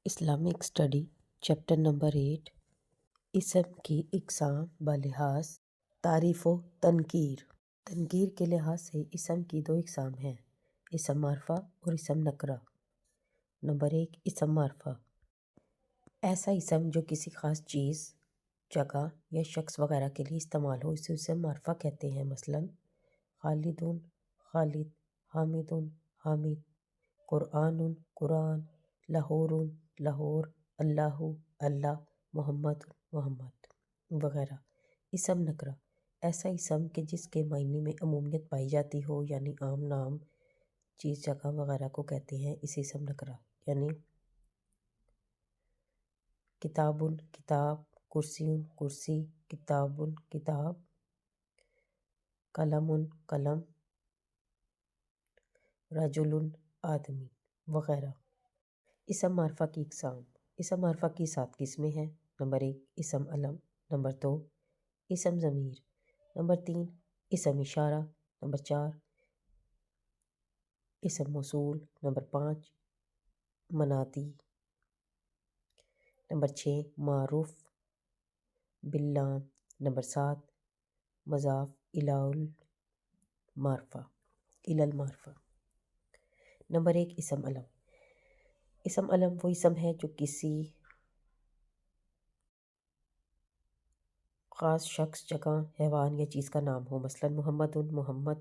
Islamic study chapter number 8 اسم کی اقسام بلحاظ تعریف و تنکیر۔ تنکیر کے لحاظ سے اسم کی دو اقسام ہیں، اسم معرفہ اور اسم نکرہ۔ نمبر 1، اسم معرفہ، ایسا اسم جو کسی خاص چیز، جگہ یا شخص وغیرہ کے لیے استعمال ہو، اسے اسم معرفہ کہتے ہیں۔ مثلاً خالد خالد، حامد حامد، قرآن قرآن، لاہور لاہور، اللہ اللہ، محمد محمد وغیرہ۔ اسم نکرہ، ایسا اسم کہ جس کے معنی میں عمومیت پائی جاتی ہو، یعنی عام نام، چیز، جگہ وغیرہ کو کہتے ہیں اسے اسم نکرہ۔ یعنی کتاب کتاب، کرسی کرسی، کتاب کتاب، قلم قلم، رجل آدمی وغیرہ۔ اسم معرفہ کی اقسام۔ اسم معرفہ کی 7 قسمیں ہیں۔ نمبر 1، اسم علم۔ نمبر 2، اسم ضمیر۔ نمبر 3، اسم اشارہ۔ نمبر 4، اسم موصول۔ نمبر 5، مناتی۔ نمبر 6، معروف باللام۔ نمبر 7، مضاف الی المعرفہ۔ نمبر 1، اسم علم۔ اسم علم وہ اسم ہے جو کسی خاص شخص، جگہ، حیوان یا چیز کا نام ہو، مثلاً محمد محمد،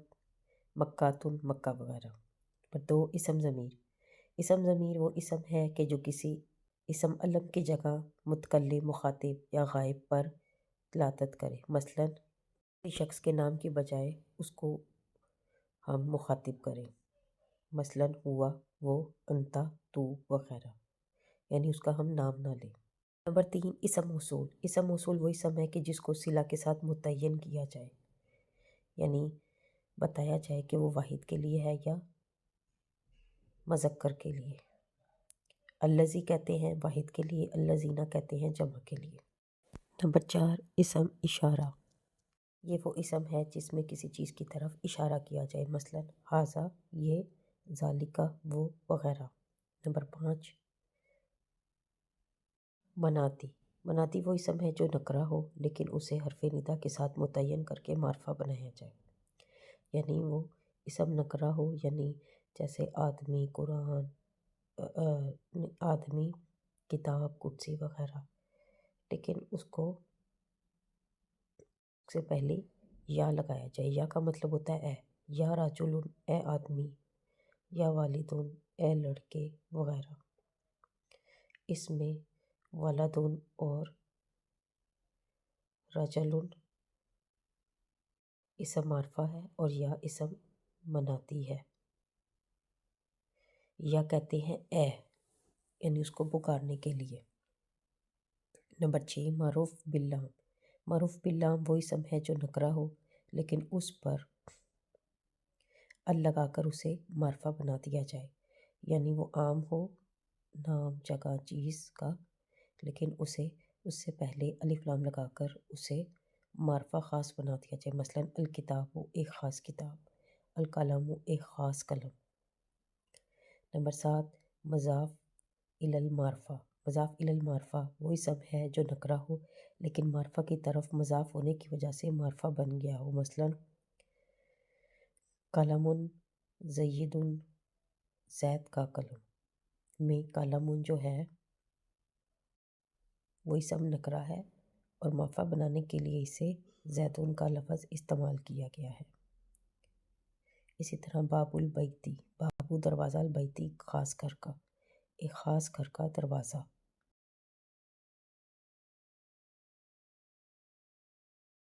مکہ مکہ وغیرہ۔ نمبر 2، اسم ضمیر۔ اسم ضمیر وہ اسم ہے کہ جو کسی اسم علم کی جگہ متکلم، مخاطب یا غائب پر دلالت کرے، مثلاً کسی شخص کے نام کی بجائے اس کو ہم مخاطب کریں، مثلاً ہوا، وہ، انت، تو وغیرہ، یعنی اس کا ہم نام نہ لیں۔ نمبر 3، اسم موصول۔ اسم موصول وہ اسم ہے کہ جس کو صلہ کے ساتھ متعین کیا جائے، یعنی بتایا جائے کہ وہ واحد کے لیے ہے یا مذکر کے لیے۔ الذی کہتے ہیں واحد کے لیے، الذین کہتے ہیں جمع کے لیے۔ نمبر 4، اسم اشارہ۔ یہ وہ اسم ہے جس میں کسی چیز کی طرف اشارہ کیا جائے، مثلاً ھذا، یہ، ذالک، وہ وغیرہ۔ نمبر 5، مناتی۔ مناتی وہ اسم ہے جو نکرہ ہو لیکن اسے حرف ندا کے ساتھ متعین کر کے معرفہ بنایا جائے، یعنی وہ اسم نکرہ ہو، یعنی جیسے آدمی، قرآن، آدمی، کتاب، کرسی وغیرہ، لیکن اس کو سے پہلے یا لگایا جائے۔ یا کا مطلب ہوتا ہے اے، یا رجل، اے آدمی، یا والد، اے لڑکے وغیرہ۔ اس میں ولد اور رجل اسم معرفہ ہے اور یا اسم مناتی ہے۔ یا کہتے ہیں اے، یعنی اس کو پکارنے کے لیے۔ نمبر 6، معروف باللام۔ معروف باللام وہ اسم ہے جو نکرہ ہو لیکن اس پر ال لگا کر اسے معرفہ بنا دیا جائے، یعنی وہ عام ہو، نام، جگہ، چیز کا، لیکن اسے اس سے پہلے الف لام لگا کر اسے معرفہ خاص بنا دیا جائے، مثلاً الکتاب، ایک خاص کتاب، القلم، ایک خاص قلم۔ نمبر 7، مضاف الی المعرفہ۔ مضاف الی المعرفہ وہ اسم ہے جو نکرہ ہو لیکن معرفہ کی طرف مضاف ہونے کی وجہ سے معرفہ بن گیا ہو، مثلاً قلم زید، زید کا قلم۔ میں قلم جو ہے وہ اسم نکرہ ہے اور معرفہ بنانے کے لیے اسے زیدون کا لفظ استعمال کیا گیا ہے۔ اسی طرح باب البیتی، بابو دروازہ، البیتی خاص گھر کا، ایک خاص گھر کا دروازہ۔